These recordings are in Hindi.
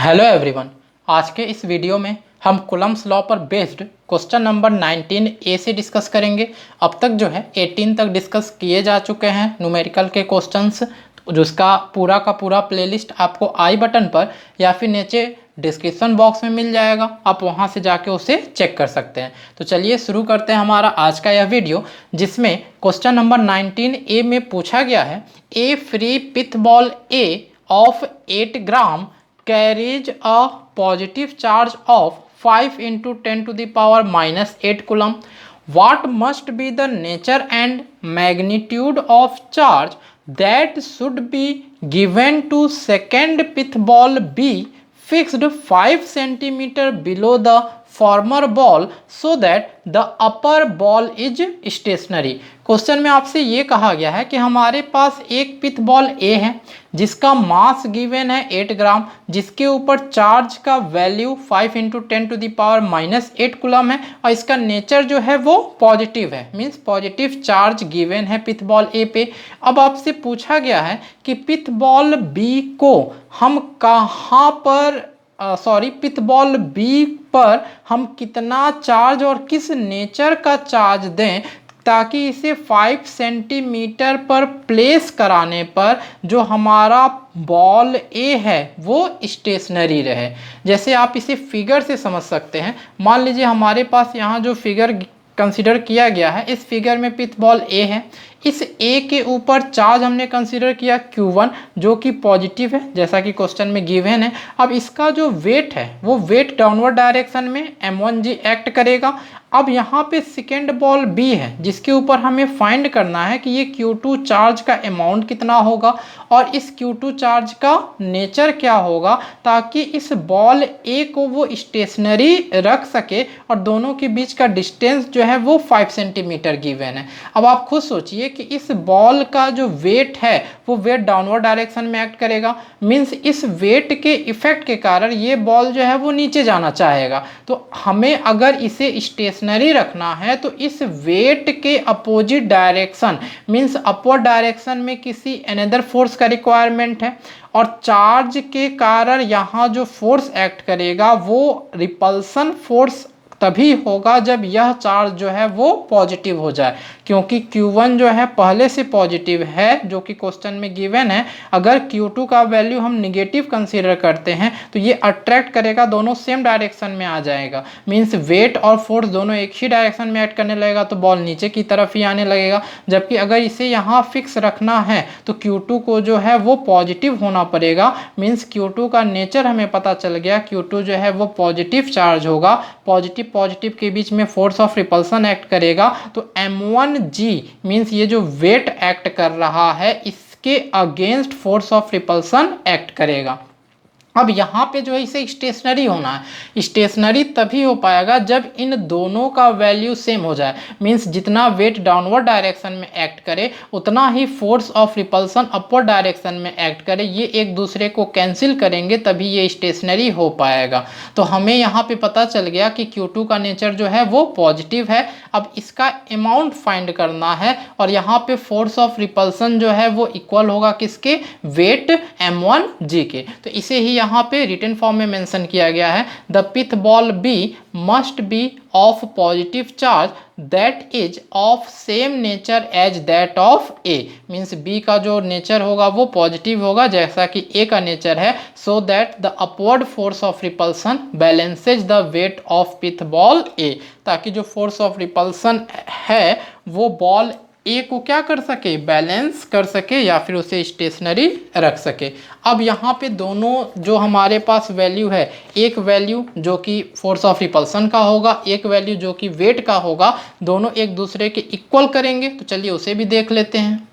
Hello everyone. आज के इस वीडियो में हम कूलम्ब्स लॉ पर बेस्ड क्वेश्चन नंबर 19 ए से डिस्कस करेंगे। अब तक जो है 18 तक डिस्कस किए जा चुके हैं न्यूमेरिकल के क्वेश्चंस, जिसका पूरा का पूरा प्लेलिस्ट आपको आई बटन पर या फिर नीचे डिस्क्रिप्शन बॉक्स में मिल जाएगा, आप वहां से जाके उसे चेक कर सकते हैं। तो चलिए शुरू करते हैं हमारा आज का यह वीडियो, जिसमें क्वेश्चन नंबर 19 ए में पूछा गया है a free pith ball A of 8 gram carries a positive charge of 5 into 10 to the power minus 8 coulomb. What must be the nature and magnitude of charge that should be given to second pith ball B fixed 5 centimeter below the former ball so that the upper ball is stationary? Question में आपसे ये कहा गया है कि हमारे पास एक पिथ बॉल ए है जिसका मास गिवन है 8 ग्राम, जिसके ऊपर चार्ज का value 5 into 10 to the power minus 8 coulomb है और इसका नेचर जो है वो पॉजिटिव है, मीन्स पॉजिटिव चार्ज गिवन है पिथ बॉल ए पे। अब आपसे पूछा गया है कि पिथ बॉल बी को हम कहाँ पर पिथ बॉल बी पर हम कितना चार्ज और किस नेचर का चार्ज दें ताकि इसे 5 सेंटीमीटर पर प्लेस कराने पर जो हमारा बॉल ए है वो स्टेशनरी रहे। जैसे आप इसे फिगर से समझ सकते हैं। मान लीजिए हमारे पास यहाँ जो फिगर कंसीडर किया गया है, इस फिगर में पिथ बॉल ए है, इस ए के ऊपर चार्ज हमने कंसीडर किया Q1 जो कि पॉजिटिव है जैसा कि क्वेश्चन में गिवन है। अब इसका जो वेट है वो वेट डाउनवर्ड डायरेक्शन में m1g एक्ट करेगा। अब यहाँ पे सेकेंड बॉल B है जिसके ऊपर हमें फाइंड करना है कि ये Q2 चार्ज का अमाउंट कितना होगा और इस Q2 चार्ज का नेचर क्या होगा ताकि इस बॉल A को वो स्टेशनरी रख सके और दोनों के बीच का डिस्टेंस जो है वो 5 सेंटीमीटर गिवन है। अब आप खुद सोचिए कि इस बॉल का जो वेट है वो वेट डाउनवर्ड डायरेक्शन में एक्ट करेगा, मीन्स इस वेट के इफेक्ट के कारण ये बॉल जो है वो नीचे जाना चाहेगा। तो हमें अगर इसे स्टेशनरी रखना है तो इस वेट के opposite direction means upward direction में किसी अनदर फोर्स का रिक्वायरमेंट है और चार्ज के कारण यहाँ जो फोर्स एक्ट करेगा वो रिपल्सन फोर्स तभी होगा जब यह चार्ज जो है वो पॉजिटिव हो जाए, क्योंकि Q1 जो है पहले से पॉजिटिव है जो कि क्वेश्चन में गिवन है। अगर Q2 का वैल्यू हम निगेटिव कंसीडर करते हैं तो ये अट्रैक्ट करेगा, दोनों सेम डायरेक्शन में आ जाएगा, मीन्स वेट और फोर्स दोनों एक ही डायरेक्शन में एक्ट करने लगेगा तो बॉल नीचे की तरफ ही आने लगेगा। जबकि अगर इसे यहाँ फिक्स रखना है तो Q2 को जो है वो पॉजिटिव होना पड़ेगा, मीन्स Q2 का नेचर हमें पता चल गया। Q2 जो है वो पॉजिटिव चार्ज होगा, पॉजिटिव के बीच में फोर्स ऑफ रिपल्सन एक्ट करेगा तो m1g मींस ये जो वेट एक्ट कर रहा है इसके against force of repulsion act करेगा। अब यहाँ पे जो है इसे स्टेशनरी होना है। स्टेशनरी तभी हो पाएगा जब इन दोनों का वैल्यू सेम हो जाए, मींस जितना वेट डाउनवर्ड डायरेक्शन में एक्ट करे उतना ही force of repulsion upward direction में एक्ट करे, ये एक दूसरे को कैंसिल करेंगे तभी ये स्टेशनरी हो पाएगा। तो हमें यहाँ पे पता चल गया कि Q2 का नेचर जो है वो पॉजिटिव है। अब इसका अमाउंट फाइंड करना है और यहाँ पे फोर्स ऑफ रिपल्सन जो है वो इक्वल होगा किसके, वेट m1g के। तो इसे ही यहाँ पे रिटन फॉर्म में मेंशन किया गया है, the pith ball B must be of positive charge that is of same nature as that of A, means B का जो नेचर होगा वो पॉजिटिव होगा जैसा कि ए का नेचर है, so that the upward force of repulsion balances the weight of pith ball A, ताकि जो फोर्स ऑफ रिपल्सन है वो बॉल ए को क्या कर सके, बैलेंस कर सके या फिर उसे स्टेशनरी रख सके। अब यहाँ पे दोनों जो हमारे पास वैल्यू है, एक वैल्यू जो कि फोर्स ऑफ रिपल्सन का होगा, एक वैल्यू जो कि वेट का होगा, दोनों एक दूसरे के इक्वल करेंगे। तो चलिए उसे भी देख लेते हैं।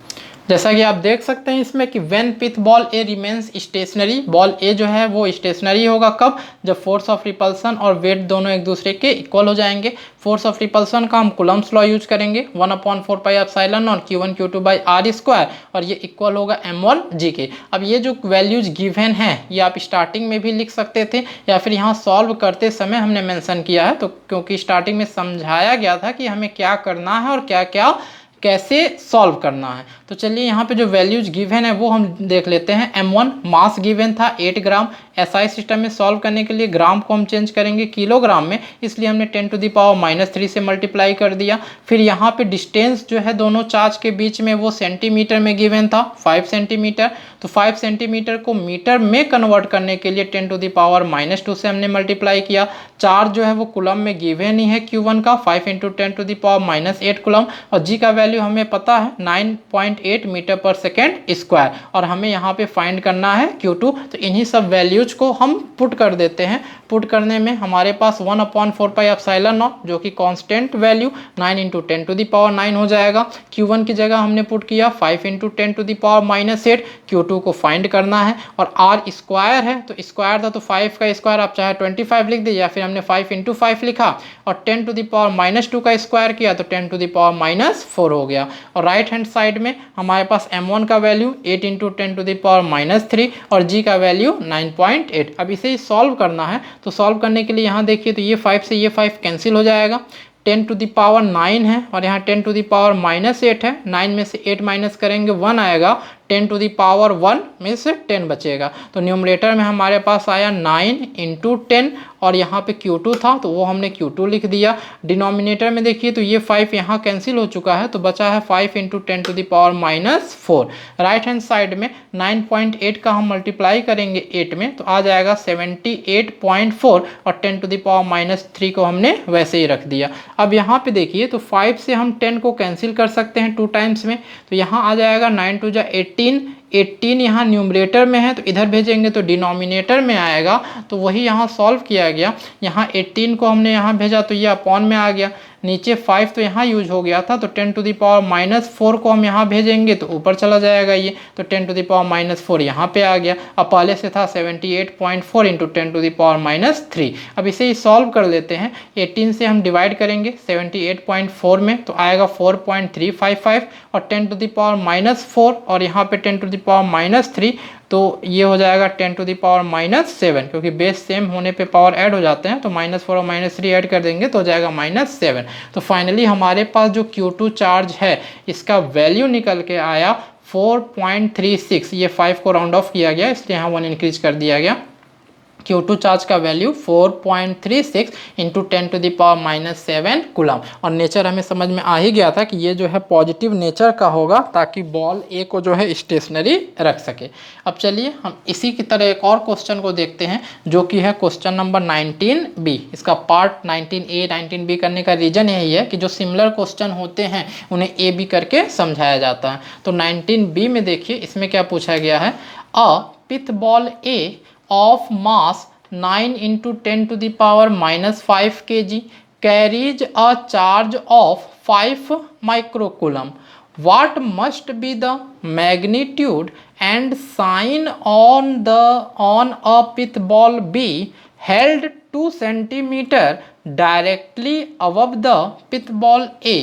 जैसा कि आप देख सकते हैं इसमें कि when pith ball A remains stationary, ball A जो है वो स्टेशनरी होगा कब, जब फोर्स ऑफ रिपल्सन और वेट दोनों एक दूसरे के इक्वल हो जाएंगे। फोर्स ऑफ रिपल्सन का हम कूलम्ब्स लॉ यूज करेंगे 1/4πε और Q1 Q2/r², और ये इक्वल होगा m1g के। अब ये जो वैल्यूज गिवन हैं ये आप स्टार्टिंग में भी लिख सकते थे या फिर यहाँ सॉल्व करते समय हमने मेंशन किया है, तो क्योंकि स्टार्टिंग में समझाया गया था कि हमें क्या करना है और क्या क्या कैसे सॉल्व करना है। तो चलिए यहाँ पे जो वैल्यूज गिवन है वो हम देख लेते हैं। m1 मास गिवन था 8 ग्राम, SI सिस्टम में सॉल्व करने के लिए ग्राम को हम चेंज करेंगे किलोग्राम में, इसलिए हमने 10⁻³ से मल्टीप्लाई कर दिया। फिर यहाँ पे डिस्टेंस जो है दोनों चार्ज के बीच में वो सेंटीमीटर में गिवन था 5 सेंटीमीटर, तो 5 सेंटीमीटर को मीटर में कन्वर्ट करने के लिए 10⁻² से हमने मल्टीप्लाई किया। चार्ज जो है वो कूलम में गिवन ही है Q1 का 5 × 10⁻8 कूलम, और G का वैल्यू हमें पता है 9.8 मीटर पर सेकेंड स्क्वायर, और हमें यहाँ पे फाइंड करना है Q2। तो इन्हीं सब वैल्यूज को हम पुट कर देते हैं। पुट करने में हमारे पास 1/4πε0 जो कि कांस्टेंट वैल्यू 9 × 10⁻9 हो जाएगा। Q1 की जगह हमने पुट किया 5 × 10⁻8, Q2 को फाइंड करना है, और R स्क्वायर है तो स्क्वायर था तो 5 का स्क्वायर आप चाहे 25 लिख दीजिए, या फिर हमने 5 × 5 लिखा और 10⁻² का स्क्वायर किया तो 10⁻4 हो गया। और राइट हैंड साइड में हमारे पास m1 का वैल्यू 8 × 10⁻3 और G का वैल्यू 9.8। अब इसे सॉल्व करना है, तो सॉल्व करने के लिए यहाँ देखिए तो ये 5 से ये 5 कैंसिल हो जाएगा, 10⁻9 है और यहाँ 10⁻8 है, 9 में से 8 माइनस करेंगे 1 आएगा, 10⁻1 में से 10 बचेगा। तो न्यूमरेटर में हमारे पास आया 9 × 10 और यहाँ पे Q2 था तो वो हमने Q2 लिख दिया। डिनोमिनेटर में देखिए तो ये 5 यहाँ कैंसिल हो चुका है तो बचा है 5 × 10⁻4। राइट हैंड साइड में 9.8 का हम मल्टीप्लाई करेंगे 8 में तो आ जाएगा 78.4 और 10⁻³ को हमने वैसे ही रख दिया। अब यहाँ पे देखिए तो 5 से हम 10 को कैंसिल कर सकते हैं 2 टाइम्स में, तो यहाँ आ जाएगा 9 × 18, 18 यहाँ न्यूमरेटर में है तो इधर भेजेंगे तो डिनोमिनेटर में आएगा, तो वही यहाँ सॉल्व किया गया। यहाँ 18 को हमने यहाँ भेजा तो ये अपॉन में आ गया, नीचे 5 तो यहाँ यूज हो गया था तो 10⁻4 को हम यहाँ भेजेंगे तो ऊपर चला जाएगा ये, तो 10⁻4 यहाँ पे आ गया। अब पहले से था 78.4 × 10⁻3। अब इसे ही सॉल्व कर लेते हैं, 18 से हम डिवाइड करेंगे 78.4 में तो आएगा 4.355 और 10⁻4 और यहाँ पे 10⁻3 तो ये हो जाएगा 10⁻7, क्योंकि बेस सेम होने पे पावर ऐड हो जाते हैं तो -4 और -3 ऐड कर देंगे तो हो जाएगा -7। तो फाइनली हमारे पास जो Q2 चार्ज है इसका वैल्यू निकल के आया 4.36। ये 5 को राउंड ऑफ किया गया इसलिए यहाँ 1 इंक्रीज कर दिया गया। Q2 चार्ज का वैल्यू 4.36 × 10⁻7 कूलम। और नेचर हमें समझ में आ ही गया था कि ये जो है पॉजिटिव नेचर का होगा ताकि बॉल ए को जो है स्टेशनरी रख सके। अब चलिए हम इसी की तरह एक और क्वेश्चन को देखते हैं जो कि है क्वेश्चन नंबर 19B। इसका पार्ट 19A 19B करने का रीज़न यही है कि जो सिमिलर क्वेश्चन होते हैं उन्हें A B करके समझाया जाता है। तो 19B में देखिए इसमें क्या पूछा गया है, अ pith ball A of mass 9 × 10⁻5 kg carries a charge of 5 microcoulomb. What must be the magnitude and sign on a pith ball B held 2 cm directly above the pith ball A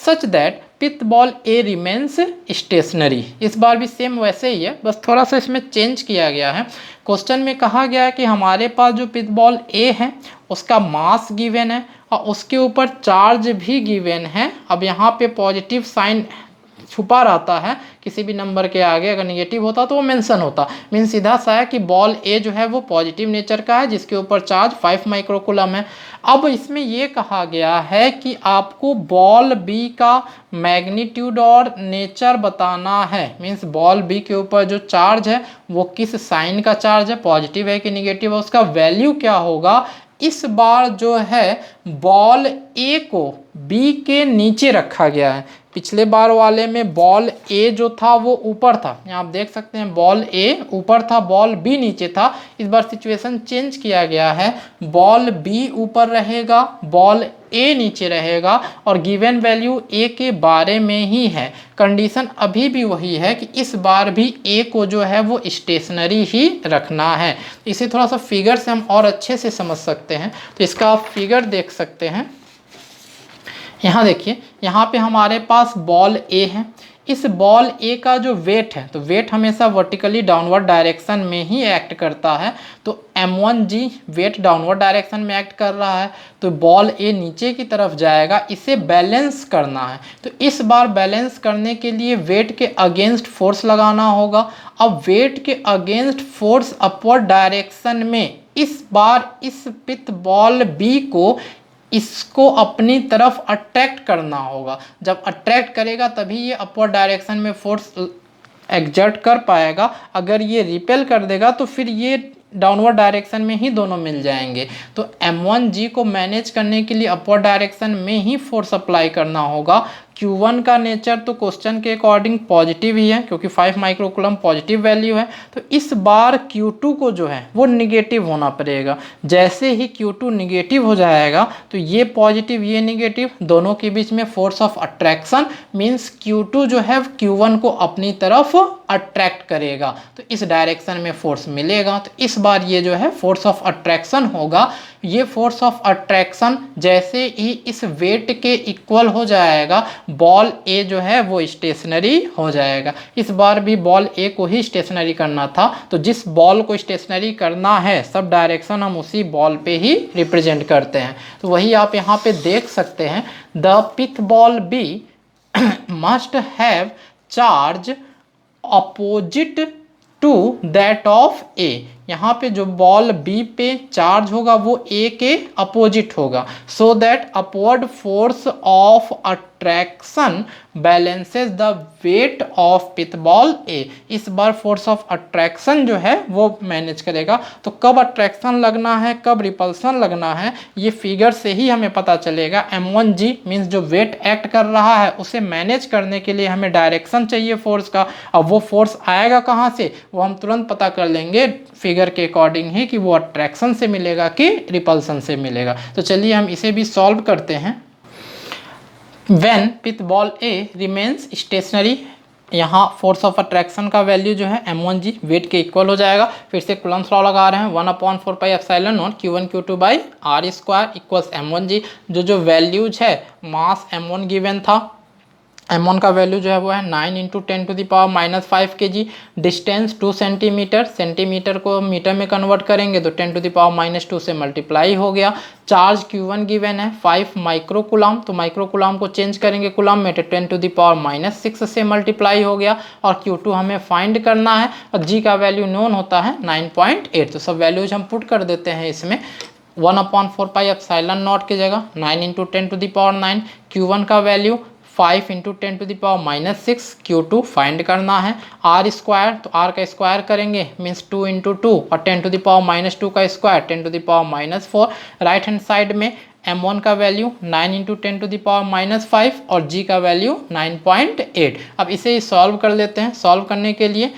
such that pith ball A remains stationary. इस बार भी सेम वैसे ही है, बस थोड़ा सा इसमें चेंज किया गया है। क्वेश्चन में कहा गया है कि हमारे पास जो पिथ बॉल ए है उसका मास गिवन है और उसके ऊपर चार्ज भी गिवन है। अब यहाँ पे पॉजिटिव साइन छुपा रहता है किसी भी नंबर के आगे, अगर नेगेटिव होता तो वो मेंशन होता। मीन सीधा सा है कि बॉल ए जो है वो पॉजिटिव नेचर का है जिसके ऊपर चार्ज 5 माइक्रोकूलम है। अब इसमें ये कहा गया है कि आपको बॉल बी का मैग्नीट्यूड और नेचर बताना है। मीन्स बॉल बी के ऊपर जो चार्ज है वो किस साइन का चार्ज है, पॉजिटिव है कि नेगेटिव है, उसका वैल्यू क्या होगा। इस बार जो है बॉल ए को बी के नीचे रखा गया है। पिछले बार वाले में बॉल ए जो था वो ऊपर था, यहाँ आप देख सकते हैं बॉल ए ऊपर था, बॉल बी नीचे था। इस बार सिचुएशन चेंज किया गया है, बॉल बी ऊपर रहेगा, बॉल ए नीचे रहेगा और गिवन वैल्यू ए के बारे में ही है। कंडीशन अभी भी वही है कि इस बार भी ए को जो है वो स्टेशनरी ही रखना है। इसे थोड़ा सा फिगर से हम और अच्छे से समझ सकते हैं, तो इसका आप फिगर देख सकते हैं। यहाँ देखिए, यहाँ पे हमारे पास बॉल ए है, इस बॉल ए का जो वेट है, तो वेट हमेशा वर्टिकली डाउनवर्ड डायरेक्शन में ही एक्ट करता है, तो m1g वेट डाउनवर्ड डायरेक्शन में एक्ट कर रहा है, तो बॉल ए नीचे की तरफ जाएगा, इसे बैलेंस करना है। तो इस बार बैलेंस करने के लिए वेट के अगेंस्ट फोर्स लगाना होगा। अब वेट के अगेंस्ट फोर्स अपवर्ड डायरेक्शन में इस बार इस पिथ बॉल बी को इसको अपनी तरफ अट्रैक्ट करना होगा। जब अट्रैक्ट करेगा तभी ये अपवर्ड डायरेक्शन में फोर्स एक्सर्ट कर पाएगा। अगर ये रिपेल कर देगा तो फिर ये डाउनवर्ड डायरेक्शन में ही दोनों मिल जाएंगे। तो m1g को मैनेज करने के लिए अपवर्ड डायरेक्शन में ही फोर्स अप्लाई करना होगा। Q1 का नेचर तो क्वेश्चन के अकॉर्डिंग पॉजिटिव ही है, क्योंकि 5 माइक्रोकूलम पॉजिटिव वैल्यू है। तो इस बार Q2 को जो है वो निगेटिव होना पड़ेगा। जैसे ही Q2 निगेटिव हो जाएगा तो ये पॉजिटिव ये निगेटिव दोनों के बीच में force of attraction means Q2 जो है Q1 को अपनी तरफ अट्रैक्ट करेगा, तो इस डायरेक्शन में फोर्स मिलेगा। तो इस बार ये जो है फोर्स ऑफ अट्रैक्शन होगा। ये फोर्स ऑफ अट्रैक्शन जैसे ही इस वेट के इक्वल हो जाएगा, बॉल ए जो है वो स्टेशनरी हो जाएगा। इस बार भी बॉल ए को ही स्टेशनरी करना था, तो जिस बॉल को स्टेशनरी करना है सब डायरेक्शन हम उसी बॉल पे ही रिप्रेजेंट करते हैं। तो वही आप यहाँ पे देख सकते हैं, the pith ball B must have charge opposite to that of A. यहाँ पे जो बॉल बी पे चार्ज होगा वो ए के अपोजिट होगा, so that upward force of attraction balances the weight of pith ball A. इस बार फोर्स ऑफ अट्रैक्शन जो है वो मैनेज करेगा। तो कब अट्रैक्शन लगना है कब रिपल्सन लगना है ये फिगर से ही हमें पता चलेगा। m1g मीन्स जो वेट एक्ट कर रहा है उसे मैनेज करने के लिए हमें डायरेक्शन चाहिए फोर्स का। अब वो फोर्स आएगा कहाँ से वो हम तुरंत पता कर लेंगे फिगर के अकॉर्डिंग ही कि वो अट्रैक्शन से मिलेगा कि रिपल्सन से मिलेगा। तो चलिए हम इसे भी सॉल्व करते हैं। When pith ball A remains stationary, यहाँ फोर्स ऑफ अट्रैक्शन का वैल्यू जो है m1g वेट के इक्वल हो जाएगा। फिर से कूलम्स लॉ लगा रहे हैं, 1/4 pi epsilon not q1 q2 by r square equals m1g। जो वैल्यूज है मास m1 गिवन था, m1 का वैल्यू जो है वो है 9 × 10⁻⁻5 kg। डिस्टेंस 2 सेंटीमीटर, सेंटीमीटर को मीटर में कन्वर्ट करेंगे तो 10⁻⁻2 से मल्टीप्लाई हो गया। चार्ज Q1 गिवन है 5 माइक्रोकूलम, तो माइक्रोकूलम को चेंज करेंगे कूलम में तो 10⁻⁻6 से मल्टीप्लाई हो गया। और Q2 हमें फाइंड करना है और G का वैल्यू नोन होता है 9.8। तो सब वैल्यूज हम पुट कर देते हैं इसमें। 1/4 पाई एप्सिलॉन नॉट की जगह 9 × 10⁹, Q1 का वैल्यू 5 × 10⁻⁻6, Q2 फाइंड करना है। r स्क्वायर, तो r का स्क्वायर करेंगे मीन्स 2 × 2 और 10⁻⁻2 का स्क्वायर 10⁻⁴। राइट हैंड साइड में m1 का वैल्यू 9 × 10⁻5 और g का वैल्यू 9.8। अब इसे सॉल्व कर लेते हैं। सॉल्व करने के लिए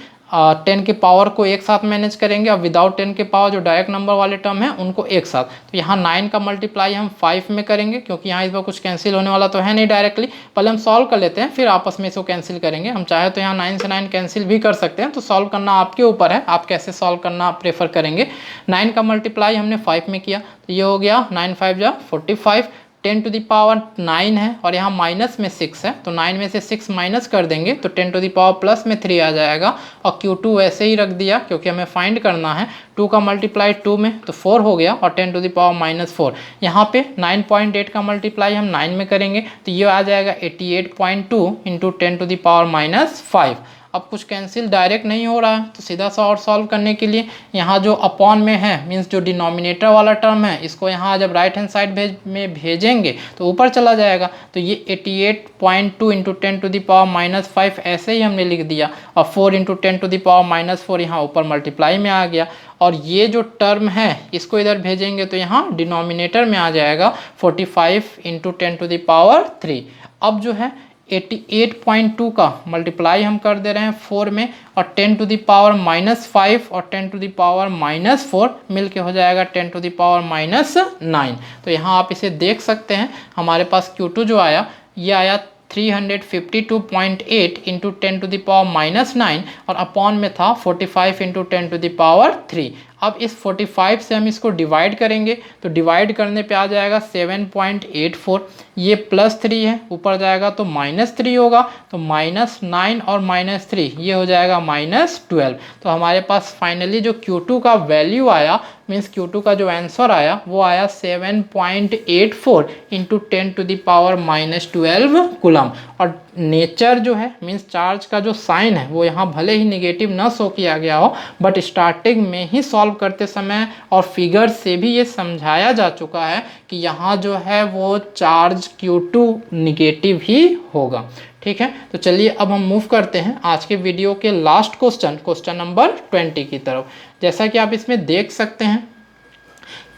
10 के पावर को एक साथ मैनेज करेंगे और विदाउट 10 के पावर जो डायरेक्ट नंबर वाले टर्म है उनको एक साथ। तो यहाँ 9 का मल्टीप्लाई हम 5 में करेंगे, क्योंकि यहाँ इस बार कुछ कैंसिल होने वाला तो है नहीं डायरेक्टली। पहले हम सॉल्व कर लेते हैं फिर आपस में इसको कैंसिल करेंगे। हम चाहे तो यहाँ 9 से 9 कैंसिल भी कर सकते हैं, तो सॉल्व करना आपके ऊपर है, आप कैसे सॉल्व करना प्रेफर करेंगे। 9 का मल्टीप्लाई हमने 5 में किया तो ये हो गया 9 × 5 = 45। 10⁻9 है और यहाँ माइनस में 6 है, तो 9 में से 6 माइनस कर देंगे तो 10⁻+3 आ जाएगा। और Q2 वैसे ही रख दिया क्योंकि हमें फाइंड करना है। 2 का मल्टीप्लाई 2 में तो 4 हो गया और 10⁻⁻4। यहाँ पे 9.8 का मल्टीप्लाई हम 9 में करेंगे तो ये आ जाएगा 88.2 × 10⁻5। अब कुछ कैंसिल डायरेक्ट नहीं हो रहा है तो सीधा सा और सॉल्व करने के लिए यहाँ जो अपॉन में है मीन्स जो डिनोमिनेटर वाला टर्म है इसको यहाँ जब राइट हैंड साइड में भेजेंगे तो ऊपर चला जाएगा। तो ये 88.2 × 10⁻5 ऐसे ही हमने लिख दिया और 4 × 10⁻4 यहाँ ऊपर मल्टीप्लाई में आ गया। और ये जो टर्म है इसको इधर भेजेंगे तो यहाँ डिनोमिनेटर में आ जाएगा 45 × 10⁻3। अब जो है 88.2 का मल्टीप्लाई हम कर दे रहे हैं 4 में और 10⁻⁻5 और 10⁻⁻4 मिल के हो जाएगा 10⁻⁻9। तो यहाँ आप इसे देख सकते हैं, हमारे पास Q2 जो आया ये आया 352.8 इंटू 10⁻⁻9 और अपॉन में था 45 इंटू 10⁻3। अब इस 45 से हम इसको डिवाइड करेंगे तो डिवाइड करने पे आ जाएगा 7.84। ये +3 है, ऊपर जाएगा तो -3 होगा, तो -9 और -3 ये हो जाएगा -12। तो हमारे पास फाइनली जो Q2 का वैल्यू आया, मीन्स Q2 का जो आंसर आया वो आया 7.84 इंटू 10⁻12 कूलम। और नेचर जो है मीन्स चार्ज का जो साइन है वो यहाँ भले ही नेगेटिव न शो किया गया हो, बट स्टार्टिंग में ही सॉल्व करते समय और फिगर से भी ये समझाया जा चुका है कि यहाँ जो है वो चार्ज Q2 निगेटिव ही होगा। ठीक है, तो चलिए अब हम मूव करते हैं आज के वीडियो के लास्ट क्वेश्चन नंबर 20 की तरफ। जैसा कि आप इसमें देख सकते हैं,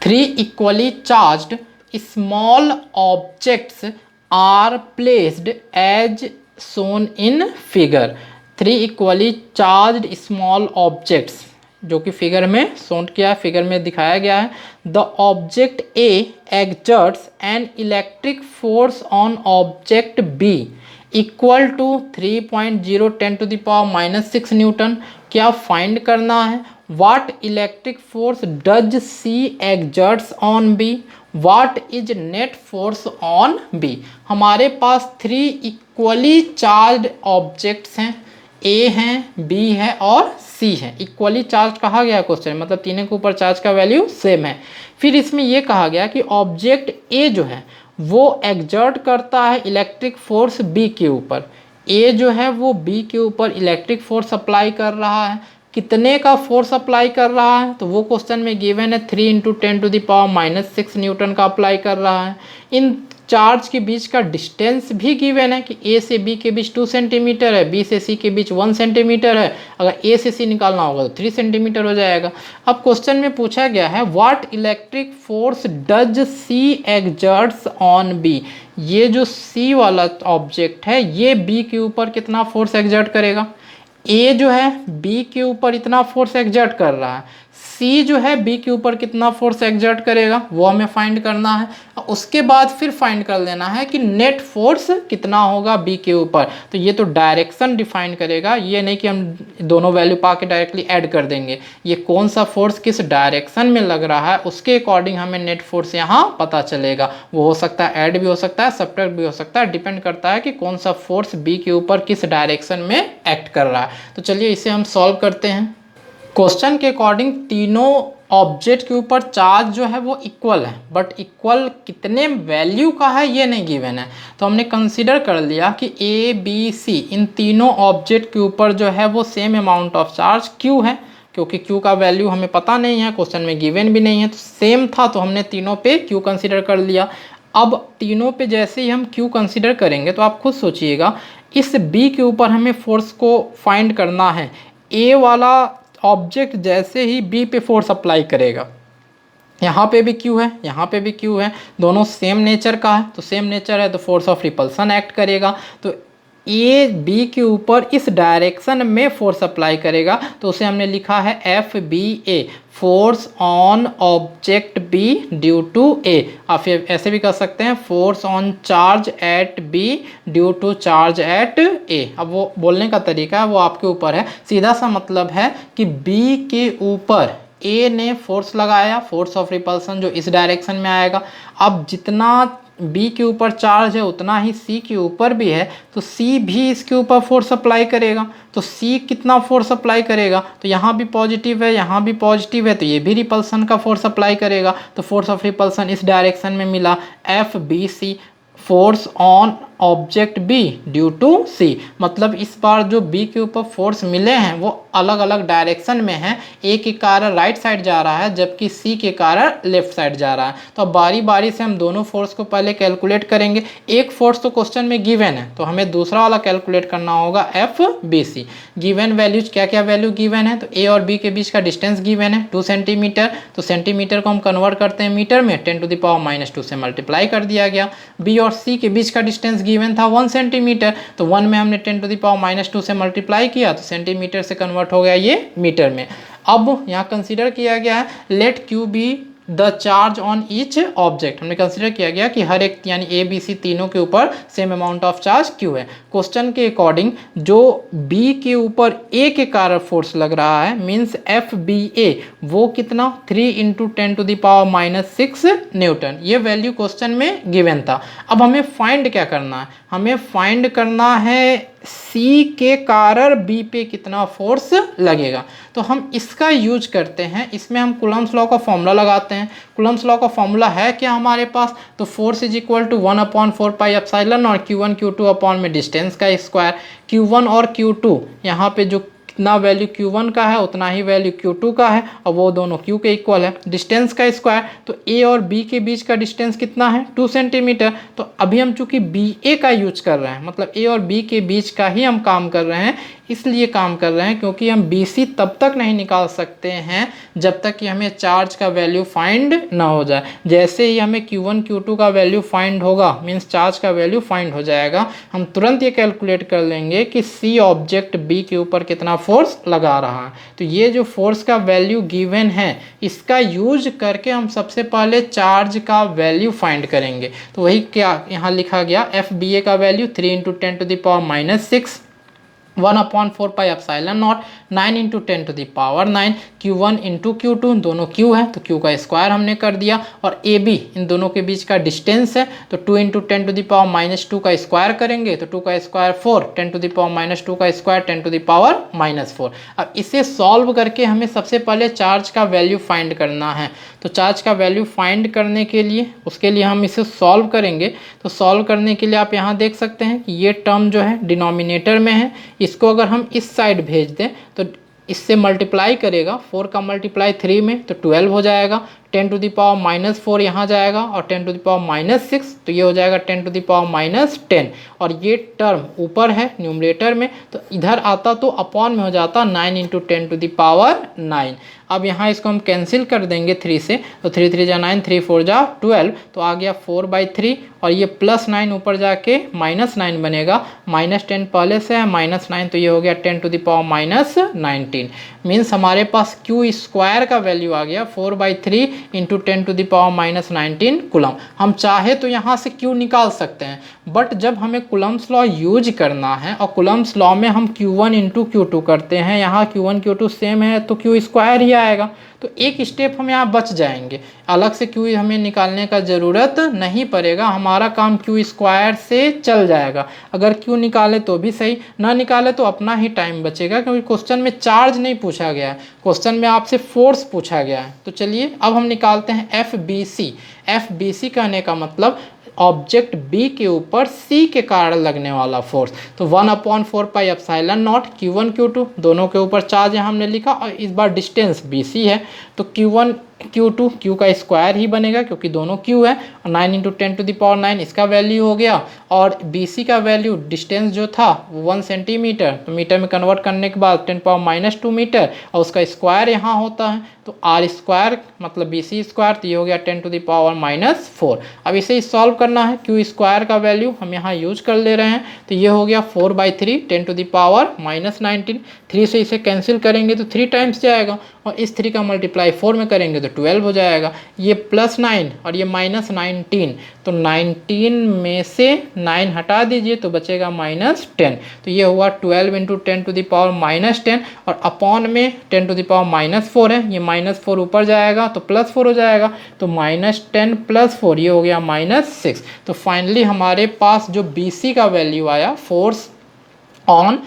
3 equally charged small objects are placed as shown in figure. 3 equally charged small objects जो कि फिगर में शोन किया है, फिगर में दिखाया गया है। The object A exerts an electric force on object B equal to 3.0 10⁻⁻6 newton. क्या फाइंड करना है? What electric force does C exerts on B, what is net force on B. हमारे पास 3 इक्वली चार्ज्ड ऑब्जेक्ट्स हैं, ए हैं, बी है और सी है। इक्वली चार्ज कहा गया क्वेश्चन, मतलब तीनों के ऊपर चार्ज का वैल्यू सेम है। फिर इसमें यह कहा गया कि ऑब्जेक्ट ए जो है वो एक्सर्ट करता है इलेक्ट्रिक फोर्स बी के ऊपर। ए जो है वो बी के ऊपर इलेक्ट्रिक फोर्स अप्लाई कर रहा है। कितने का फोर्स अप्लाई कर रहा है? तो वो क्वेश्चन में गिवन है 3 इंटू 10⁻⁻6 न्यूटन का अप्लाई कर रहा है। इन चार्ज के बीच का डिस्टेंस भी गिवन है कि ए से बी के बीच 2 सेंटीमीटर है, बी से सी के बीच 1 सेंटीमीटर है। अगर ए से सी निकालना होगा तो 3 सेंटीमीटर हो जाएगा। अब क्वेश्चन में पूछा गया है what electric force does C exerts on B. ये जो सी वाला ऑब्जेक्ट है ये बी के ऊपर कितना फोर्स एक्सर्ट करेगा? ए जो है बी के ऊपर इतना फोर्स एक्सर्ट कर रहा है, सी जो है बी के ऊपर कितना फोर्स एक्सर्ट करेगा वो हमें फाइंड करना है। उसके बाद फिर फाइंड कर लेना है कि नेट फोर्स कितना होगा बी के ऊपर। तो ये तो डायरेक्शन डिफाइन करेगा, ये नहीं कि हम दोनों वैल्यू पा के डायरेक्टली ऐड कर देंगे। ये कौन सा फोर्स किस डायरेक्शन में लग रहा है उसके अकॉर्डिंग हमें नेट फोर्स यहाँ पता चलेगा। वो हो सकता है ऐड भी हो सकता है, सब्ट्रैक्ट भी हो सकता है, डिपेंड करता है कि कौन सा फोर्स बी के ऊपर किस डायरेक्शन में एक्ट कर रहा है। तो चलिए इसे हम सॉल्व करते हैं। क्वेश्चन के अकॉर्डिंग तीनों ऑब्जेक्ट के ऊपर चार्ज जो है वो इक्वल है, बट इक्वल कितने वैल्यू का है ये नहीं गिवन है। तो हमने कंसीडर कर लिया कि ए बी सी इन तीनों ऑब्जेक्ट के ऊपर जो है वो same amount of charge Q है, क्योंकि क्यू का वैल्यू हमें पता नहीं है, क्वेश्चन में गिवन भी नहीं है, तो सेम था तो हमने तीनों पे क्यू कंसीडर कर लिया। अब तीनों पे जैसे ही हम क्यू कंसीडर करेंगे तो आप खुद सोचिएगा, इस बी के ऊपर हमें फोर्स को फाइंड करना है। ए वाला ऑब्जेक्ट जैसे ही बी पे फोर्स अप्लाई करेगा, यहाँ पे भी क्यू है, यहाँ पे भी क्यू है, दोनों सेम नेचर का है, तो सेम नेचर है तो फोर्स ऑफ रिपल्सन एक्ट करेगा। तो ए बी के ऊपर इस डायरेक्शन में फोर्स अप्लाई करेगा, तो उसे हमने लिखा है F B A, force on object B due to A. आप ऐसे भी कर सकते हैं force on charge at B due to charge at A. अब वो बोलने का तरीका है वो आपके ऊपर है। सीधा सा मतलब है कि बी के ऊपर ए ने फोर्स लगाया, फोर्स ऑफ रिपल्सन जो इस डायरेक्शन में आएगा। अब जितना बी के ऊपर चार्ज है उतना ही सी के ऊपर भी है, तो सी भी इसके ऊपर फोर्स अप्लाई करेगा। तो सी कितना फोर्स अप्लाई करेगा? तो यहाँ भी पॉजिटिव है, यहाँ भी पॉजिटिव है, तो ये भी रिपल्सन का फोर्स अप्लाई करेगा। तो फोर्स ऑफ रिपल्सन इस डायरेक्शन में मिला, F B C, force on object B due to C. मतलब इस बार जो बी के ऊपर फोर्स मिले हैं वो अलग अलग डायरेक्शन में है। ए के कारण राइट साइड जा रहा है जबकि सी के कारण लेफ्ट साइड जा रहा है। तो अब बारी बारी से हम दोनों फोर्स को पहले कैलकुलेट करेंगे। एक फोर्स तो क्वेश्चन में गिवन है तो हमें दूसरा वाला कैलकुलेट करना होगा, F B C. Given values क्या क्या वैल्यू गिवन है? तो ए और बी के बीच का डिस्टेंस गिवन है 2 सेंटीमीटर, तो सेंटीमीटर को हम कन्वर्ट करते हैं मीटर में, 10⁻⁻2 से मल्टीप्लाई कर दिया गया। बी और सी के बीच का डिस्टेंस गिवन था 1 सेंटीमीटर, तो 1 में हमने 10⁻⁻2 से मल्टीप्लाई किया तो सेंटीमीटर से कन्वर्ट हो गया ये मीटर में। अब यहाँ कंसीडर किया गया है let Q be the charge on each object. हमने कंसिडर किया गया कि हर एक यानी ए बी सी तीनों के ऊपर same amount of charge Q है। क्वेश्चन के अकॉर्डिंग जो बी के ऊपर ए के कारण फोर्स लग रहा है मीन्स एफ बी ए वो कितना 3 × 10⁻⁻6 न्यूटन। ये वैल्यू क्वेश्चन में गिवन था। अब हमें फाइंड क्या करना है, हमें फाइंड करना है सी के कारण बी पे कितना फोर्स लगेगा। तो हम इसका यूज करते हैं, इसमें हम कूलम्स लॉ का फॉर्मूला लगाते हैं। कूलम्स लॉ का फॉर्मूला है क्या हमारे पास, तो फोर्स इज इक्वल टू 1/4πε और Q1 Q2 अपॉन में डिस्टेंस का स्क्वायर। Q1 और Q2 यहाँ पे जो कितना वैल्यू Q1 का है उतना ही वैल्यू Q2 का है और वो दोनों Q के इक्वल है। डिस्टेंस का स्क्वायर, तो A और B के बीच का डिस्टेंस कितना है 2 सेंटीमीटर। तो अभी हम चूंकि BA का यूज कर रहे हैं, मतलब A और B के बीच का ही हम काम कर रहे हैं, इसलिए काम कर रहे हैं क्योंकि हम BC तब तक नहीं निकाल सकते हैं जब तक कि हमें चार्ज का वैल्यू फाइंड ना हो जाए। जैसे ही हमें Q1 Q2 का वैल्यू फाइंड होगा मीन्स चार्ज का वैल्यू फाइंड हो जाएगा, हम तुरंत ये कैलकुलेट कर लेंगे कि C ऑब्जेक्ट B के ऊपर कितना फोर्स लगा रहा है। तो ये जो फोर्स का वैल्यू गिवन है इसका यूज करके हम सबसे पहले चार्ज का वैल्यू फाइंड करेंगे। तो वही क्या यहाँ लिखा गया, एफ बी ए का वैल्यू 3 × 10⁻⁻6 1/4πε0 9 × 10⁻9 Q1 × Q2 दोनों Q है तो Q का स्क्वायर हमने कर दिया, और AB इन दोनों के बीच का डिस्टेंस है तो 2 × 10⁻2 का स्क्वायर करेंगे तो 2 का स्क्वायर 4, 10⁻2 का स्क्वायर 10⁻4। अब इसे सॉल्व करके हमें सबसे पहले चार्ज का वैल्यू फाइंड करना है। तो चार्ज का वैल्यू फाइंड करने के लिए उसके लिए हम इसे सॉल्व करेंगे। तो सॉल्व करने के लिए आप यहाँ देख सकते हैं कि ये टर्म जो है डिनोमिनेटर में है, इसको अगर हम इस साइड भेज दें तो इससे मल्टीप्लाई करेगा, 4 का मल्टीप्लाई 3 में तो 12 हो जाएगा, 10⁻⁻4 यहाँ जाएगा और 10⁻⁻6 तो ये हो जाएगा 10⁻10। और ये टर्म ऊपर है न्यूमरेटर में तो इधर आता तो अपॉन में हो जाता 9 × 10⁻9। अब यहाँ इसको हम कैंसिल कर देंगे 3 से, तो 3 3 जा 9, 3 4 जा 12, तो आ गया 4/3 और ये +9 ऊपर जाके -9 बनेगा, -10 पहले से है -9 तो ये हो गया 10⁻19। मीन्स हमारे पास Q स्क्वायर का वैल्यू आ गया 4/3 × 10⁻19 कूलम। हम चाहे तो यहाँ से Q निकाल सकते हैं, बट जब हमें कूलम्स लॉ यूज करना है और कूलम्स लॉ में हम Q1 × Q2 करते हैं, यहाँ Q1 Q2 सेम है तो Q स्क्वायर ही आएगा, तो एक स्टेप हम यहाँ बच जाएंगे। अलग से Q हमें निकालने का ज़रूरत नहीं पड़ेगा, हमारा काम Q स्क्वायर से चल जाएगा। अगर Q निकाले तो भी सही, ना निकाले तो अपना ही टाइम बचेगा, क्योंकि क्वेश्चन में चार्ज नहीं पूछा गया है, क्वेश्चन में आपसे फोर्स पूछा गया है। तो चलिए अब हम निकालते हैं FBC। FBC कहने का मतलब ऑब्जेक्ट B के ऊपर C के कारण लगने वाला फोर्स। तो 1/4πε0 Q1 Q2 दोनों के ऊपर चार्ज यहाँ हमने लिखा, और इस बार डिस्टेंस BC है तो Q1 Q2 Q का स्क्वायर ही बनेगा क्योंकि दोनों Q है, और 9 × 10⁻9 इसका वैल्यू हो गया, और BC का वैल्यू डिस्टेंस जो था वो 1 सेंटीमीटर, तो मीटर में कन्वर्ट करने के बाद 10⁻2 मीटर, और उसका स्क्वायर यहाँ होता है तो R स्क्वायर मतलब BC स्क्वायर, तो ये हो गया 10⁻4। अब इसे ही सॉल्व करना है, Q स्क्वायर का वैल्यू हम यहाँ यूज कर ले रहे हैं, तो ये हो गया 4/3 10⁻19। 3 से इसे कैंसिल करेंगे तो 3 टाइम्स जाएगा, और इस 3 का मल्टीप्लाई 4 में करेंगे तो 12 हो जाएगा। ये +9 और ये -19, तो 19 में से 9 हटा दीजिए तो बचेगा -10, तो ये हुआ 12 × 10⁻10, और अपॉन में 10⁻4 है, ये -4 ऊपर जाएगा तो +4 हो जाएगा, तो -10 + 4 ये हो गया -6। तो फाइनली हमारे पास जो BC का वैल्यू आया, force on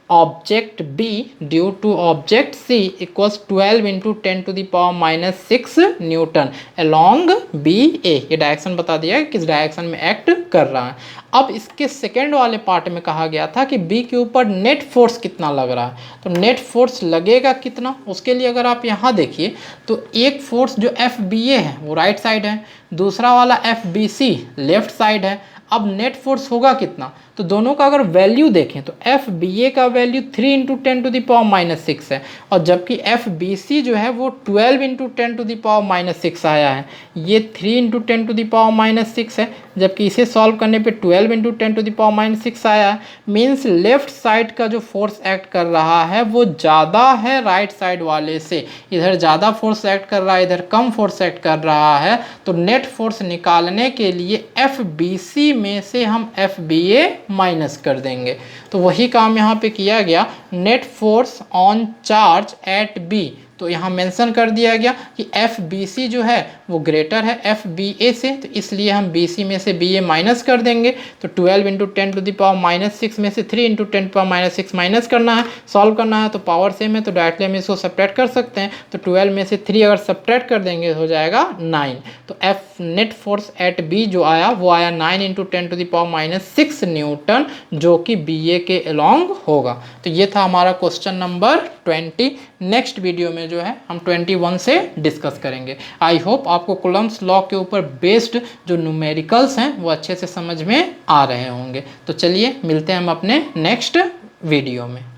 object B due to object C equals 12 × 10⁻6 newton along BA। ये डायरेक्शन बता दिया है किस डायरेक्शन में एक्ट कर रहा है। अब इसके सेकेंड वाले पार्ट में कहा गया था कि B के ऊपर नेट फोर्स कितना लग रहा है, तो नेट फोर्स लगेगा कितना, उसके लिए अगर आप यहाँ देखिए तो एक फोर्स जो FBA है वो राइट साइड है, दूसरा वाला FBC लेफ्ट साइड है। अब नेट फोर्स होगा कितना, तो दोनों का अगर वैल्यू देखें तो एफ बी ए का वैल्यू 3 इंटू 10⁻⁻6 है, और जबकि एफ बी सी जो है वो 12 इंटू 10⁻⁻6 आया है। ये 3 इंटू 10⁻⁻6 है, जबकि इसे सॉल्व करने पे 12 इंटू 10⁻⁻6 आया है। मीन्स लेफ्ट साइड का जो फोर्स एक्ट कर रहा है वो ज़्यादा है राइट साइड वाले से, इधर ज़्यादा फोर्स एक्ट कर रहा है, इधर कम फोर्स एक्ट कर रहा है। तो नेट फोर्स निकालने के लिए एफ बी सी में से हम एफ बी ए माइनस कर देंगे। तो वही काम यहाँ पे किया गया, net force on charge at B, तो यहाँ मेंशन कर दिया गया कि एफ बी सी जो है वो ग्रेटर है एफ बी ए से, तो इसलिए हम बी सी में से बी ए माइनस कर देंगे। तो 12 इंटू 10⁻⁻6 में से 3 इंटू 10⁻�6 माइनस करना है, सॉल्व करना है, तो पावर सेम है तो डायरेक्टली हम इसको सब्ट्रैक्ट कर सकते हैं। तो 12 में से 3 अगर सब्ट्रैक्ट कर देंगे हो जाएगा 9। तो F net force at B जो आया वो आया 9 इंटू 10⁻⁻6 न्यूटन, जो कि बी ए के अलॉन्ग होगा। तो ये था हमारा क्वेश्चन नंबर 20। नेक्स्ट वीडियो में जो है हम 21 से डिस्कस करेंगे। आई होप आपको कूलम्ब्स लॉ के ऊपर बेस्ड जो न्यूमेरिकल्स हैं वो अच्छे से समझ में आ रहे होंगे। तो चलिए मिलते हैं हम अपने नेक्स्ट वीडियो में।